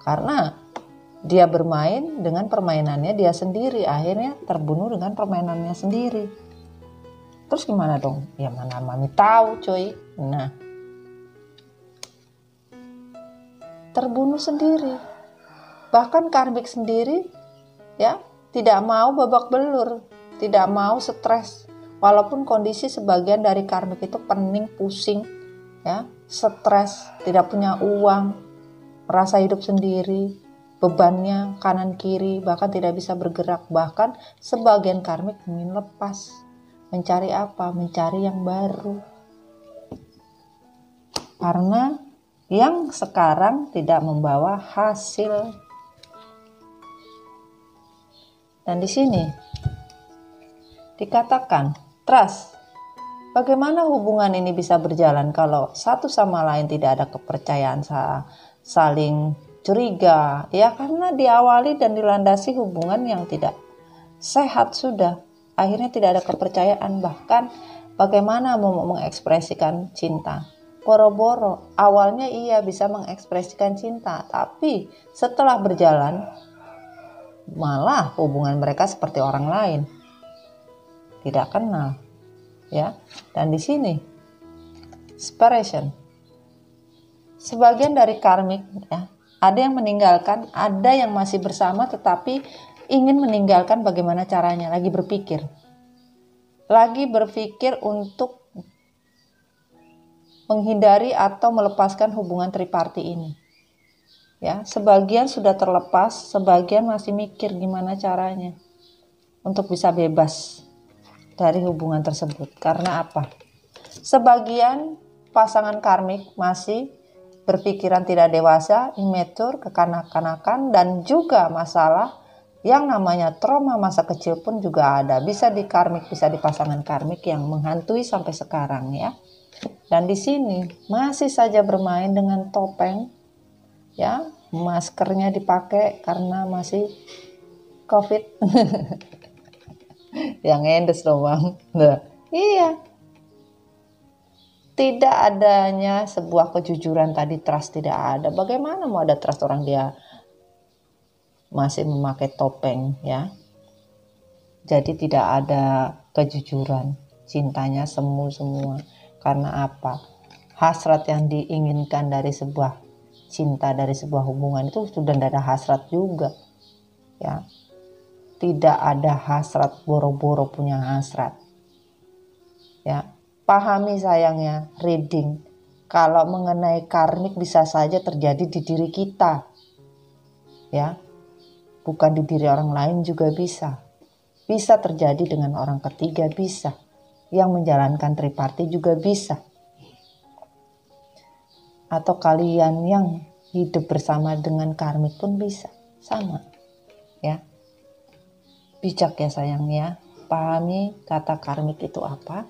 karena dia bermain dengan permainannya dia sendiri, akhirnya terbunuh dengan permainannya sendiri. Terus gimana dong? Ya mana mami tahu coy. Nah, terbunuh sendiri. Bahkan karmik sendiri ya tidak mau babak belur, tidak mau stres. Walaupun kondisi sebagian dari karmik itu pening, pusing, ya, stres, tidak punya uang, merasa hidup sendiri, bebannya kanan kiri, bahkan tidak bisa bergerak. Bahkan sebagian karmik ingin lepas. Mencari apa? Mencari yang baru. Karena yang sekarang tidak membawa hasil. Dan di sini dikatakan trust. Bagaimana hubungan ini bisa berjalan kalau satu sama lain tidak ada kepercayaan, saling curiga, ya, karena diawali dan dilandasi hubungan yang tidak sehat sudah. Akhirnya tidak ada kepercayaan, bahkan bagaimana mau mengekspresikan cinta. Boro-boro, awalnya ia bisa mengekspresikan cinta, tapi setelah berjalan, malah hubungan mereka seperti orang lain. Tidak kenal, ya. Dan di sini, separation. Sebagian dari karmik, ya, ada yang meninggalkan, ada yang masih bersama tetapi ingin meninggalkan. Bagaimana caranya? Lagi berpikir untuk menghindari atau melepaskan hubungan triparti ini. Ya, sebagian sudah terlepas, sebagian masih mikir gimana caranya untuk bisa bebas dari hubungan tersebut. Karena apa? Sebagian pasangan karmik masih berpikiran tidak dewasa, immature, kekanak-kanakan, dan juga masalah yang namanya trauma masa kecil pun juga ada. Bisa di karmik, bisa di pasangan karmik yang menghantui sampai sekarang, ya. Dan di sini masih saja bermain dengan topeng, ya, maskernya dipakai karena masih COVID. Yang endes dong, Bang. Nah, iya. Tidak adanya sebuah kejujuran tadi, trust tidak ada. Bagaimana mau ada trust orang dia masih memakai topeng, ya. Jadi tidak ada kejujuran, cintanya semu semua. Karena apa? Hasrat yang diinginkan dari sebuah cinta, dari sebuah hubungan itu sudah tidak ada hasrat juga, ya. Tidak ada hasrat, boro-boro punya hasrat, ya. Pahami sayangnya, reading. Kalau mengenai karmik bisa saja terjadi di diri kita, ya. Bukan di diri orang lain juga bisa. Bisa terjadi dengan orang ketiga, bisa. Yang menjalankan triparti juga bisa. Atau kalian yang hidup bersama dengan karmik pun bisa. Sama, ya. Bijak ya sayangnya. Pahami kata karmik itu apa.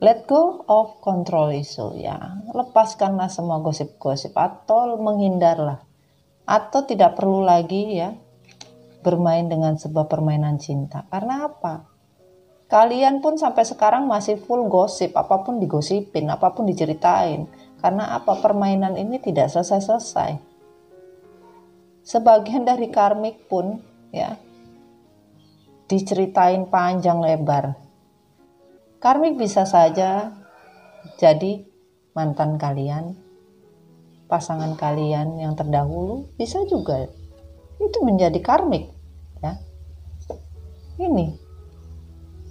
Let go of control issue, ya. Lepaskanlah semua gosip-gosip atau menghindarlah. Atau tidak perlu lagi, ya, bermain dengan sebuah permainan cinta. Karena apa? Kalian pun sampai sekarang masih full gosip, apapun digosipin, apapun diceritain. Karena apa? Permainan ini tidak selesai-selesai. Sebagian dari karmik pun, ya, diceritain panjang lebar. Karmik bisa saja jadi mantan kalian, pasangan kalian yang terdahulu, bisa juga itu menjadi karmik, ya. Ini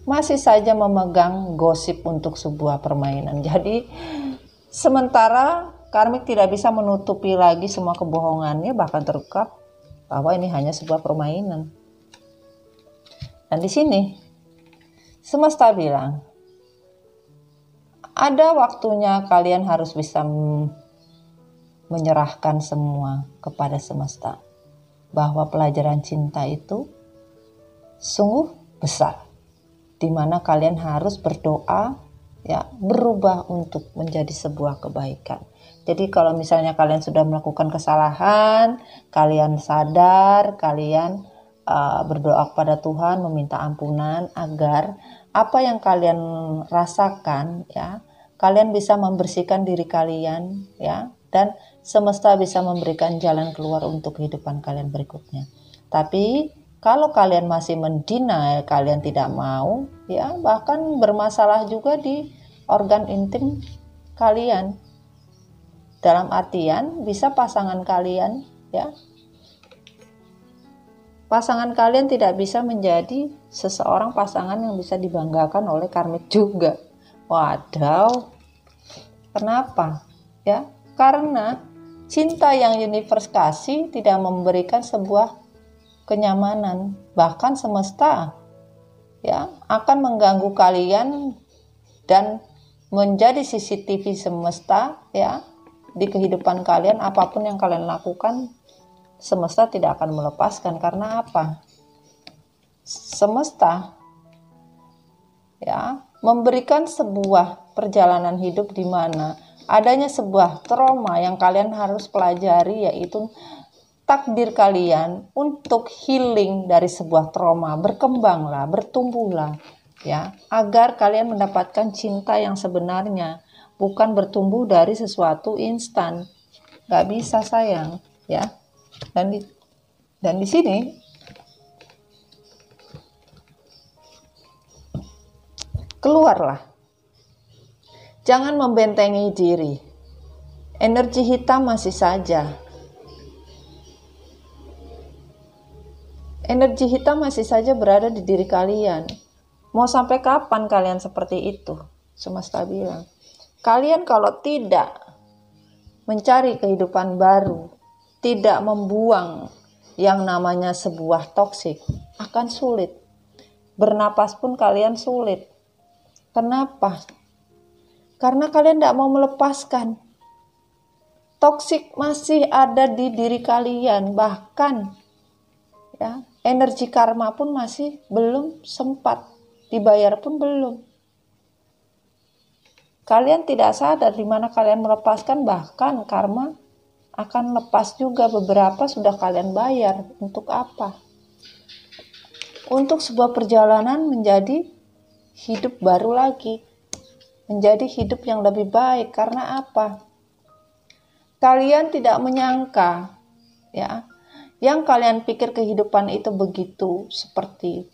masih saja memegang gosip untuk sebuah permainan. Jadi sementara karmik tidak bisa menutupi lagi semua kebohongannya, bahkan terungkap bahwa ini hanya sebuah permainan. Dan di sini semesta bilang, ada waktunya kalian harus bisa menyerahkan semua kepada semesta. Bahwa pelajaran cinta itu sungguh besar, di mana kalian harus berdoa, ya, berubah untuk menjadi sebuah kebaikan. Jadi kalau misalnya kalian sudah melakukan kesalahan, kalian sadar, kalian berdoa kepada Tuhan, meminta ampunan agar apa yang kalian rasakan, ya, kalian bisa membersihkan diri kalian, ya, dan semesta bisa memberikan jalan keluar untuk kehidupan kalian berikutnya. Tapi kalau kalian masih mendinai, kalian tidak mau, ya, bahkan bermasalah juga di organ intim kalian. Dalam artian bisa pasangan kalian, ya, pasangan kalian tidak bisa menjadi seseorang pasangan yang bisa dibanggakan oleh karmik juga. Wadaw. Kenapa? Ya, karena cinta yang universe kasih tidak memberikan sebuah kenyamanan, bahkan semesta, ya, akan mengganggu kalian dan menjadi CCTV semesta, ya, di kehidupan kalian. Apapun yang kalian lakukan, semesta tidak akan melepaskan. Karena apa? Semesta, ya, memberikan sebuah perjalanan hidup di mana adanya sebuah trauma yang kalian harus pelajari, yaitu takdir kalian untuk healing dari sebuah trauma. Berkembanglah, bertumbuhlah, ya, agar kalian mendapatkan cinta yang sebenarnya, bukan bertumbuh dari sesuatu instan. Gak bisa sayang, ya. Dan di sini keluarlah. Jangan membentengi diri. Energi hitam masih saja. Energi hitam masih saja berada di diri kalian. Mau sampai kapan kalian seperti itu? Semesta bilang, kalian kalau tidak mencari kehidupan baru, tidak membuang yang namanya sebuah toksik, akan sulit. Bernapas pun kalian sulit. Kenapa? Karena kalian tidak mau melepaskan. Toksik masih ada di diri kalian, bahkan ya, energi karma pun masih belum sempat dibayar pun belum. Kalian tidak sadar di mana kalian melepaskan, bahkan karma akan lepas juga. Beberapa sudah kalian bayar. Untuk apa? Untuk sebuah perjalanan menjadi hidup baru lagi, menjadi hidup yang lebih baik. Karena apa? Kalian tidak menyangka, ya, yang kalian pikir kehidupan itu begitu seperti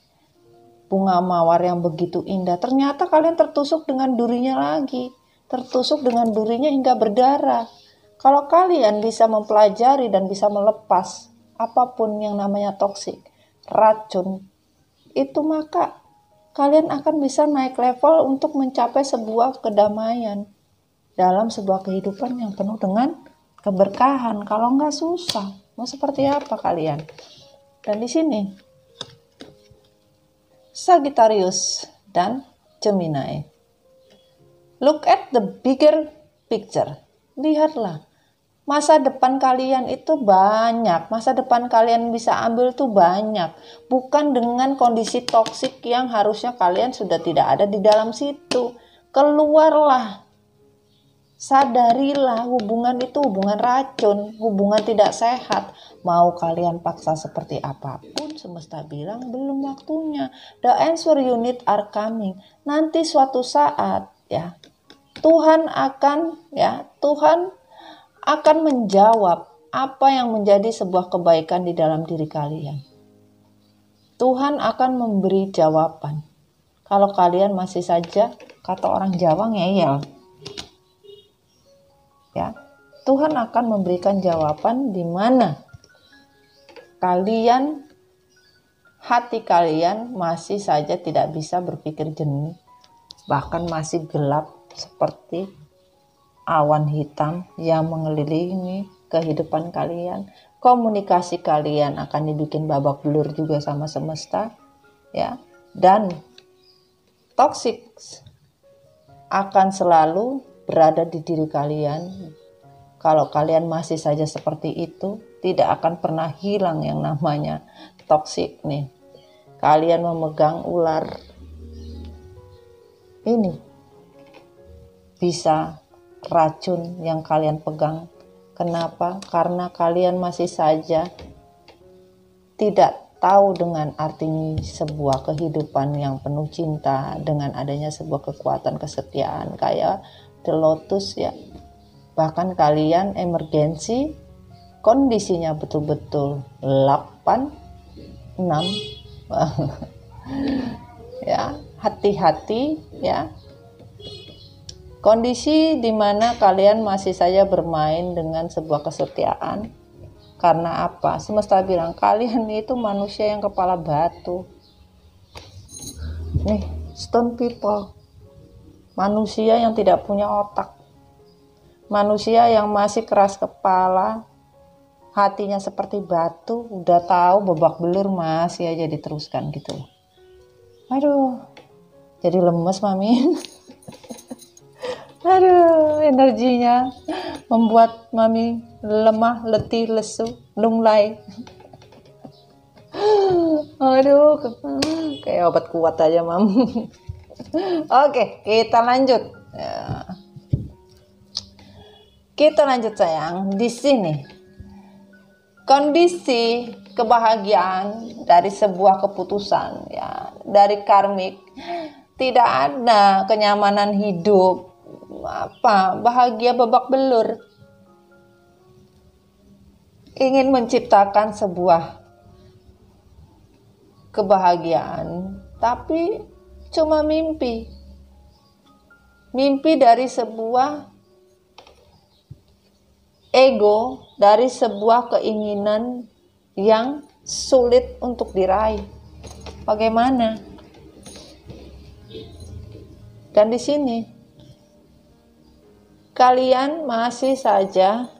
bunga mawar yang begitu indah. Ternyata kalian tertusuk dengan durinya lagi, tertusuk dengan durinya hingga berdarah. Kalau kalian bisa mempelajari dan bisa melepas apapun yang namanya toksik, racun, itu maka kalian akan bisa naik level untuk mencapai sebuah kedamaian dalam sebuah kehidupan yang penuh dengan keberkahan. Kalau enggak susah. Mau seperti apa kalian? Dan di sini Sagittarius dan Gemini. Look at the bigger picture. Lihatlah. Masa depan kalian itu banyak. Masa depan kalian bisa ambil tuh banyak. Bukan dengan kondisi toksik yang harusnya kalian sudah tidak ada di dalam situ. Keluarlah. Sadarilah, hubungan itu hubungan racun, hubungan tidak sehat. Mau kalian paksa seperti apapun, semesta bilang belum waktunya. The answer you need are coming. Nanti suatu saat, ya, Tuhan akan menjawab apa yang menjadi sebuah kebaikan di dalam diri kalian. Tuhan akan memberi jawaban. Kalau kalian masih saja, kata orang Jawa, ngeyel. Ya, Tuhan akan memberikan jawaban di mana hati kalian masih saja tidak bisa berpikir jernih, bahkan masih gelap seperti awan hitam yang mengelilingi kehidupan kalian. Komunikasi kalian akan dibikin babak belur juga sama semesta, ya, dan toksik akan selalu berada di diri kalian. Kalau kalian masih saja seperti itu, tidak akan pernah hilang yang namanya toksik nih. Kalian memegang ular ini, bisa racun yang kalian pegang. Kenapa? Karena kalian masih saja tidak tahu dengan arti sebuah kehidupan yang penuh cinta dengan adanya sebuah kekuatan kesetiaan kayak The Lotus, ya. Bahkan kalian emergensi, kondisinya betul-betul 8, 6 ya, hati-hati, ya. Kondisi dimana kalian masih saja bermain dengan sebuah kesetiaan. Karena apa? Semesta bilang kalian itu manusia yang kepala batu. Nih, stone people. Manusia yang tidak punya otak. Manusia yang masih keras kepala. Hatinya seperti batu. Udah tahu babak belur masih aja diteruskan gitu. Aduh. Jadi lemes mami. Aduh, energinya membuat mami lemah, letih, lesu, lunglai. Aduh, kayak obat kuat aja mam. Oke, kita lanjut. Kita lanjut sayang. Di sini kondisi kebahagiaan dari sebuah keputusan ya, dari karmik, tidak ada kenyamanan hidup, bahagia babak belur. Ingin menciptakan sebuah kebahagiaan, tapi cuma mimpi. Mimpi dari sebuah ego, dari sebuah keinginan yang sulit untuk diraih. Bagaimana? Dan di sini kalian masih saja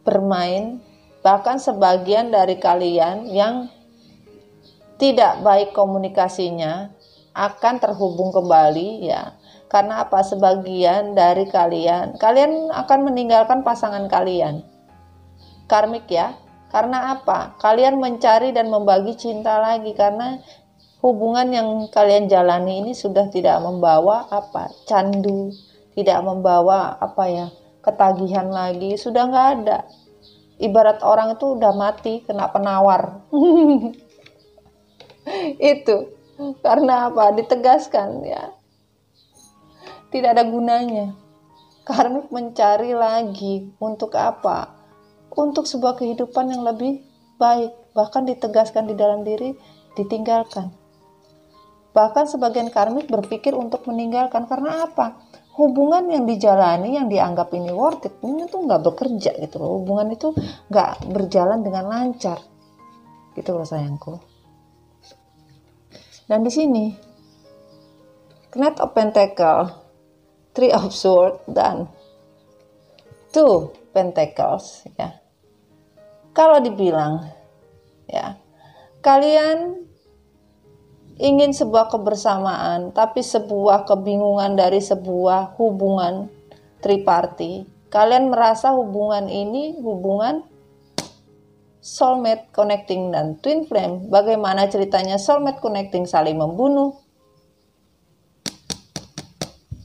bermain, bahkan sebagian dari kalian yang tidak baik komunikasinya akan terhubung kembali ya. Karena apa? Sebagian dari kalian akan meninggalkan pasangan kalian. Karmik ya. Karena apa? Kalian mencari dan membagi cinta lagi, karena hubungan yang kalian jalani ini sudah tidak membawa candu, tidak membawa ketagihan lagi, sudah nggak ada. Ibarat orang itu udah mati kena penawar. Itu karena apa? Ditegaskan ya, tidak ada gunanya. Karmik mencari lagi untuk apa? Untuk sebuah kehidupan yang lebih baik. Bahkan ditegaskan di dalam diri, ditinggalkan. Bahkan sebagian karmik berpikir untuk meninggalkan. Karena apa? Hubungan yang dijalani, yang dianggap ini worth it, ini tuh nggak bekerja gitu loh. Hubungan itu nggak berjalan dengan lancar. Gitu loh sayangku. Dan di sini Knight of Pentacle, Three of Swords, dan Two Pentacles ya. Kalau dibilang ya, kalian ingin sebuah kebersamaan, tapi sebuah kebingungan dari sebuah hubungan triparty. Kalian merasa hubungan ini hubungan soulmate connecting dan twin flame. Bagaimana ceritanya soulmate connecting saling membunuh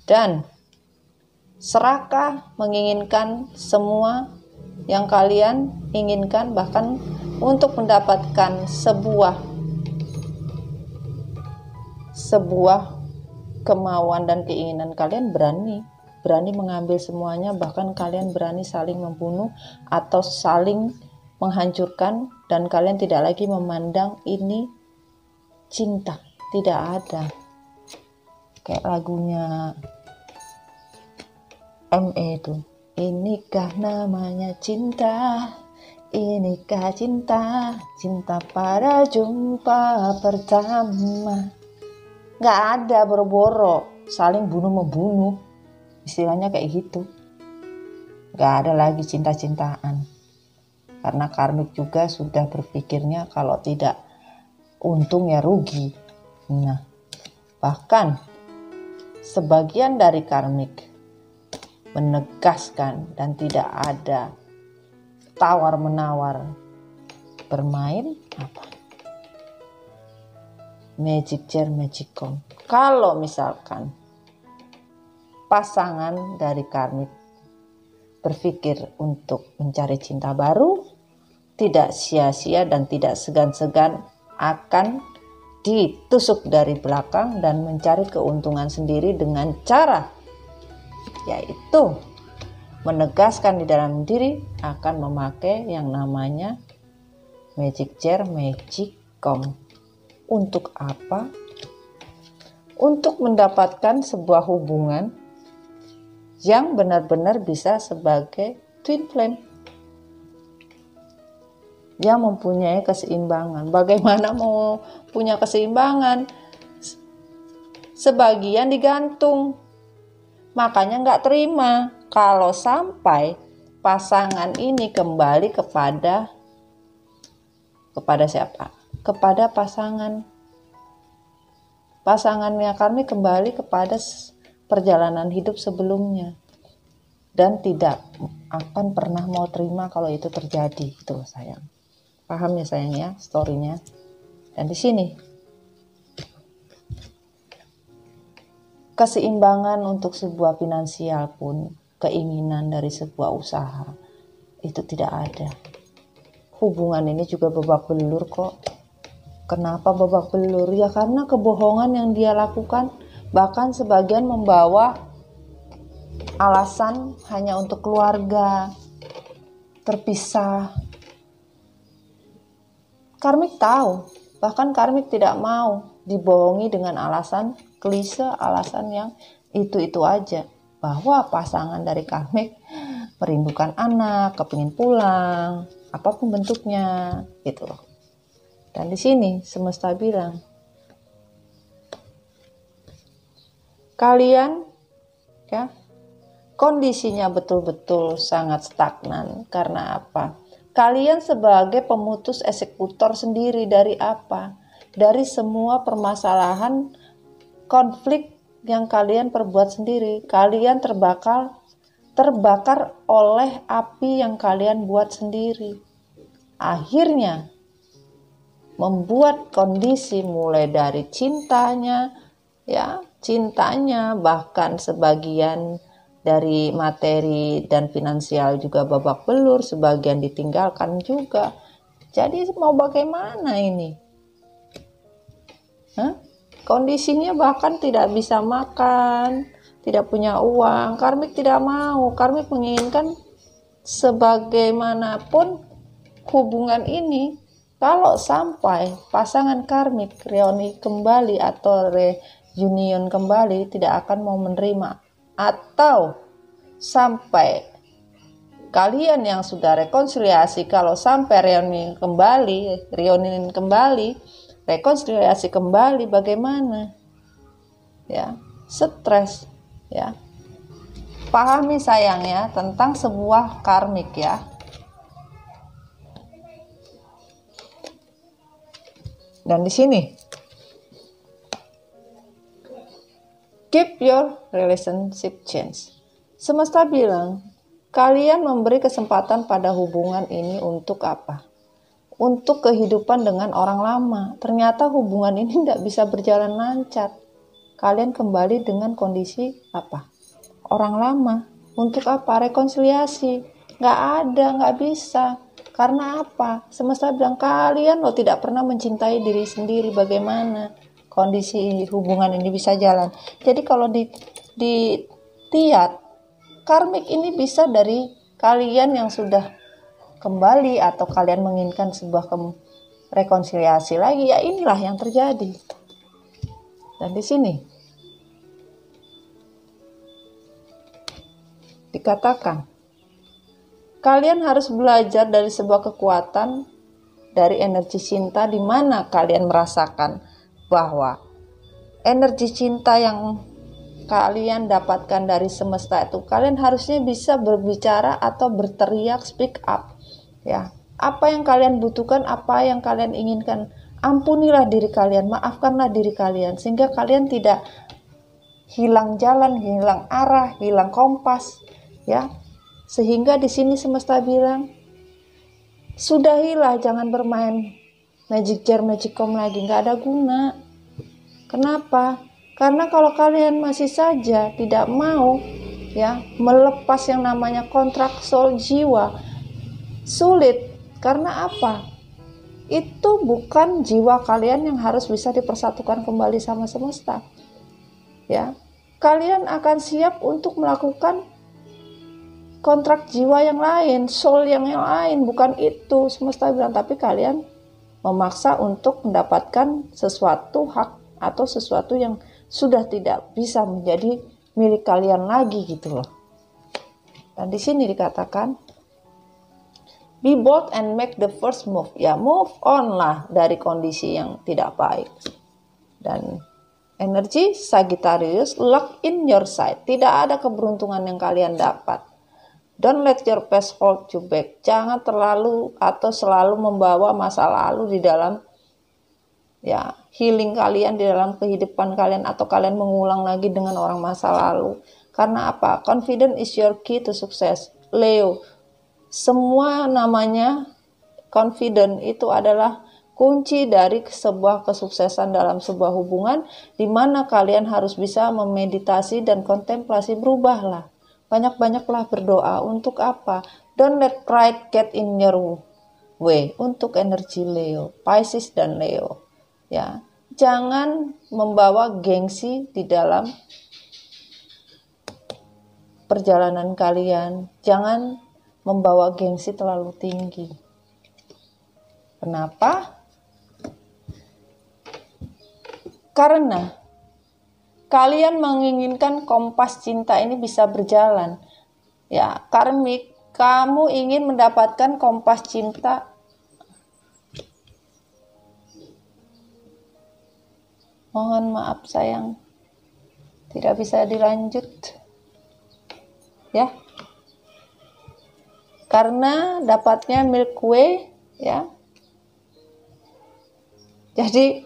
dan serakah menginginkan semua yang kalian inginkan, bahkan untuk mendapatkan sebuah kemauan dan keinginan kalian, berani mengambil semuanya, bahkan kalian berani saling membunuh atau saling menghancurkan, dan kalian tidak lagi memandang ini cinta, tidak ada. Kayak lagunya ME itu, inikah namanya cinta, inikah cinta pada jumpa pertama. Gak ada boro-boro saling bunuh-membunuh, istilahnya kayak gitu. Gak ada lagi cinta-cintaan, karena karmik juga sudah berpikirnya kalau tidak untung ya rugi. Nah, bahkan sebagian dari karmik menegaskan dan tidak ada tawar-menawar, bermain magic chair, magic comb. Kalau misalkan pasangan dari karmik berpikir untuk mencari cinta baru, tidak sia-sia dan tidak segan-segan akan ditusuk dari belakang dan mencari keuntungan sendiri dengan cara yaitu menegaskan di dalam diri akan memakai yang namanya magic chair, magic comb. Untuk apa? Untuk mendapatkan sebuah hubungan yang benar-benar bisa sebagai twin flame, yang mempunyai keseimbangan. Bagaimana mau punya keseimbangan? Sebagian digantung. Makanya nggak terima kalau sampai pasangan ini kembali kepada siapa? Kepada pasangannya kami kembali kepada perjalanan hidup sebelumnya, dan tidak akan pernah mau terima kalau itu terjadi. Itu sayang. Paham ya sayang ya storynya. Dan di sini keseimbangan untuk sebuah finansial pun keinginan dari sebuah usaha. Itu tidak ada. Hubungan ini juga babak belur kok. Kenapa babak belur? Ya karena kebohongan yang dia lakukan, bahkan sebagian membawa alasan hanya untuk keluarga, terpisah. Karmik tahu, bahkan karmik tidak mau dibohongi dengan alasan klise, alasan yang itu-itu aja. Bahwa pasangan dari karmik merindukan anak, kepingin pulang, apapun bentuknya, gitu loh. Dan di sini semesta bilang, kalian ya kondisinya betul-betul sangat stagnan. Karena apa? Kalian sebagai pemutus eksekutor sendiri dari apa? Dari semua permasalahan konflik yang kalian perbuat sendiri. Kalian terbakar oleh api yang kalian buat sendiri. Akhirnya membuat kondisi mulai dari cintanya, bahkan sebagian dari materi dan finansial juga babak belur, sebagian ditinggalkan juga. Jadi mau bagaimana ini? Kondisinya bahkan tidak bisa makan, tidak punya uang. Karmik tidak mau, karmik menginginkan sebagaimanapun hubungan ini. Kalau sampai pasangan karmik reuni kembali atau reunion kembali, tidak akan mau menerima. Atau sampai kalian yang sudah rekonsiliasi, kalau sampai reunion kembali, rekonsiliasi kembali, bagaimana? Ya, stres. Ya, pahami sayang ya tentang sebuah karmik ya. Dan di sini, keep your relationship change. Semesta bilang, kalian memberi kesempatan pada hubungan ini untuk apa? Untuk kehidupan dengan orang lama. Ternyata hubungan ini tidak bisa berjalan lancar. Kalian kembali dengan kondisi apa? Orang lama. Untuk apa? Rekonsiliasi. Nggak ada, nggak bisa. Karena apa? Semesta bilang, kalian tidak pernah mencintai diri sendiri. Bagaimana kondisi hubungan ini bisa jalan? Jadi kalau dilihat, karmik ini bisa dari kalian yang sudah kembali atau kalian menginginkan sebuah rekonsiliasi lagi. Ya inilah yang terjadi. Dan di sini dikatakan, kalian harus belajar dari sebuah kekuatan dari energi cinta, di mana kalian merasakan bahwa energi cinta yang kalian dapatkan dari semesta itu, kalian harusnya bisa berbicara atau berteriak, speak up. Ya, apa yang kalian butuhkan, apa yang kalian inginkan, ampunilah diri kalian, maafkanlah diri kalian, sehingga kalian tidak hilang jalan, hilang arah, hilang kompas, ya. Sehingga di sini semesta bilang, sudahilah, jangan bermain magic jar, magicom lagi, nggak ada guna. Kenapa? Karena kalau kalian masih saja tidak mau ya melepas yang namanya kontrak soul jiwa, sulit. Karena apa? Itu bukan jiwa kalian yang harus bisa dipersatukan kembali sama semesta. Ya, kalian akan siap untuk melakukan kontrak jiwa yang lain, soul yang lain, bukan itu semesta bilang, tapi kalian memaksa untuk mendapatkan sesuatu hak atau sesuatu yang sudah tidak bisa menjadi milik kalian lagi gitu loh. Dan di sini dikatakan, be bold and make the first move. Ya, move on lah dari kondisi yang tidak baik. Dan energi Sagittarius, luck in your side. Tidak ada keberuntungan yang kalian dapat. Don't let your past hold you back. Jangan terlalu atau selalu membawa masa lalu di dalam ya healing kalian, di dalam kehidupan kalian, atau kalian mengulang lagi dengan orang masa lalu. Karena apa? Confidence is your key to success. Leo, semua namanya confident itu adalah kunci dari sebuah kesuksesan dalam sebuah hubungan, di mana kalian harus bisa memeditasi dan kontemplasi. Berubahlah. Banyak-banyaklah berdoa. Untuk apa? Don't let pride get in your way. Untuk energi Leo, Pisces dan Leo. Ya, jangan membawa gengsi di dalam perjalanan kalian. Jangan membawa gengsi terlalu tinggi. Kenapa? Karena kalian menginginkan kompas cinta ini bisa berjalan. Ya, karmik, kamu ingin mendapatkan kompas cinta. Mohon maaf sayang, tidak bisa dilanjut. Ya. Karena dapatnya Milky Way, ya. Jadi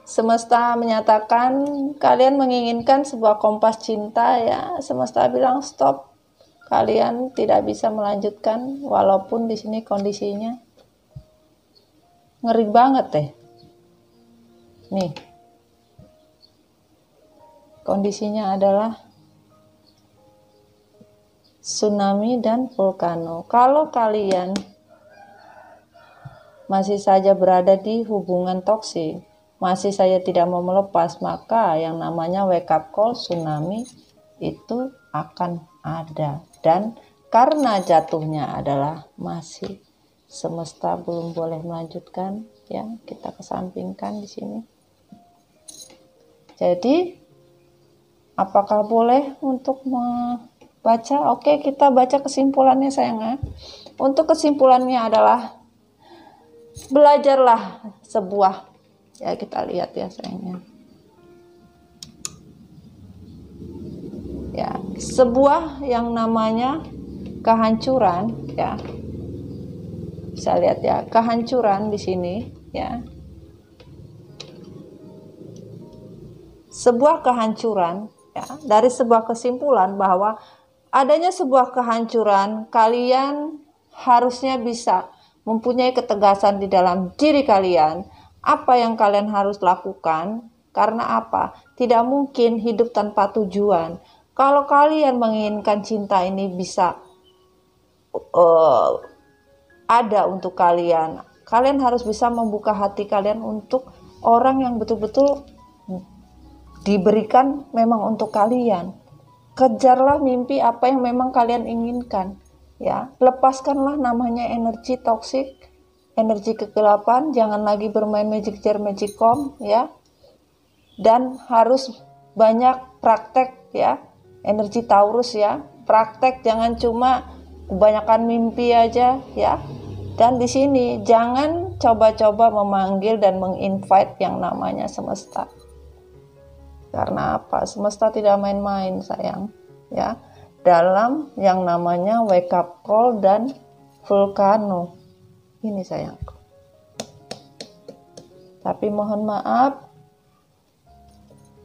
semesta menyatakan kalian menginginkan sebuah kompas cinta, ya. Semesta bilang stop. Kalian tidak bisa melanjutkan walaupun di sini kondisinya ngeri banget deh. Nih. Kondisinya adalah tsunami dan vulkano. Kalau kalian masih saja berada di hubungan toksik, masih saja tidak mau melepas, maka yang namanya wake up call tsunami itu akan ada. Dan karena jatuhnya adalah masih semesta belum boleh melanjutkan, ya, kita kesampingkan di sini. Jadi apakah boleh untuk membaca? Oke, kita baca kesimpulannya sayang. Untuk kesimpulannya adalah belajarlah sebuah, ya kita lihat ya sayangnya. Ya, sebuah yang namanya kehancuran, ya. Bisa lihat ya, kehancuran di sini, ya. Sebuah kehancuran, ya, dari sebuah kesimpulan bahwa adanya sebuah kehancuran, kalian harusnya bisa mempunyai ketegasan di dalam diri kalian, apa yang kalian harus lakukan, karena apa? Tidak mungkin hidup tanpa tujuan. Kalau kalian menginginkan cinta ini bisa ada untuk kalian, kalian harus bisa membuka hati kalian untuk orang yang betul-betul diberikan memang untuk kalian. Kejarlah mimpi apa yang memang kalian inginkan, ya. Lepaskanlah namanya energi toksik, energi kegelapan, jangan lagi bermain magic jar magicom, ya. Dan harus banyak praktek, ya. Energi Taurus, ya. Praktek, jangan cuma kebanyakan mimpi aja, ya. Dan di sini jangan coba-coba memanggil dan menginvite yang namanya semesta. Karena apa? Semesta tidak main-main sayang, ya. Dalam yang namanya wake up call dan vulkano. Ini sayangku. Tapi mohon maaf,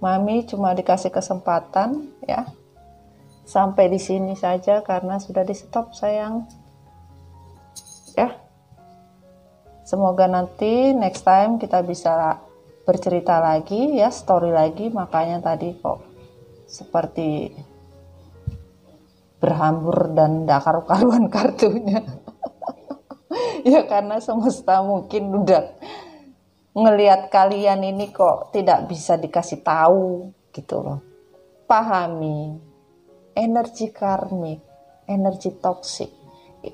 Mami cuma dikasih kesempatan, ya. Sampai di sini saja karena sudah di stop sayang. Ya. Semoga nanti next time kita bisa bercerita lagi, ya, story lagi. Makanya tadi kok seperti berhambur dan tidak karu-karuan kartunya. Ya karena semesta mungkin udah ngelihat kalian ini kok tidak bisa dikasih tahu gitu loh. Pahami energi karmik, energi toksik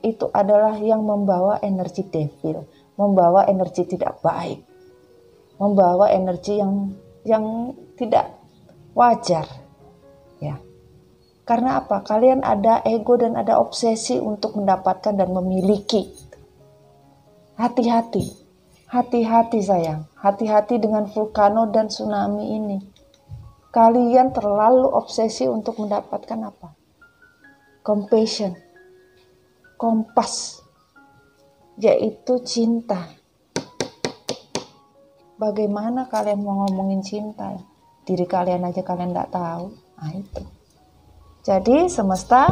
itu adalah yang membawa energi devil, membawa energi tidak baik, membawa energi yang tidak wajar, ya. Karena apa? Kalian ada ego dan ada obsesi untuk mendapatkan dan memiliki. Hati-hati, hati-hati sayang, hati-hati dengan vulkano dan tsunami ini. Kalian terlalu obsesi untuk mendapatkan apa? Compassion, kompas, yaitu cinta. Bagaimana kalian mau ngomongin cinta? Diri kalian aja kalian nggak tahu. Nah itu. Jadi semesta,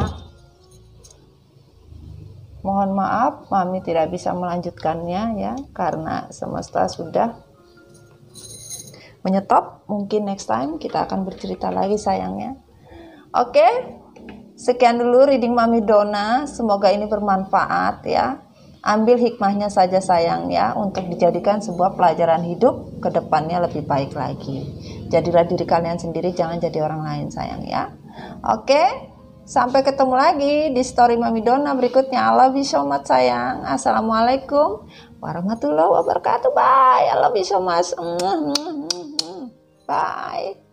mohon maaf, Mami tidak bisa melanjutkannya, ya, karena semesta sudah menyetop. Mungkin next time kita akan bercerita lagi sayangnya. Oke, Sekian dulu reading Mami Dona, semoga ini bermanfaat ya. Ambil hikmahnya saja sayang ya, untuk dijadikan sebuah pelajaran hidup ke depannya lebih baik lagi. Jadilah diri kalian sendiri, jangan jadi orang lain sayang ya. Oke, sampai ketemu lagi di story Mami Dona berikutnya. I love you so much sayang. Assalamualaikum warahmatullahi wabarakatuh. Bye, I love you so much. Bye.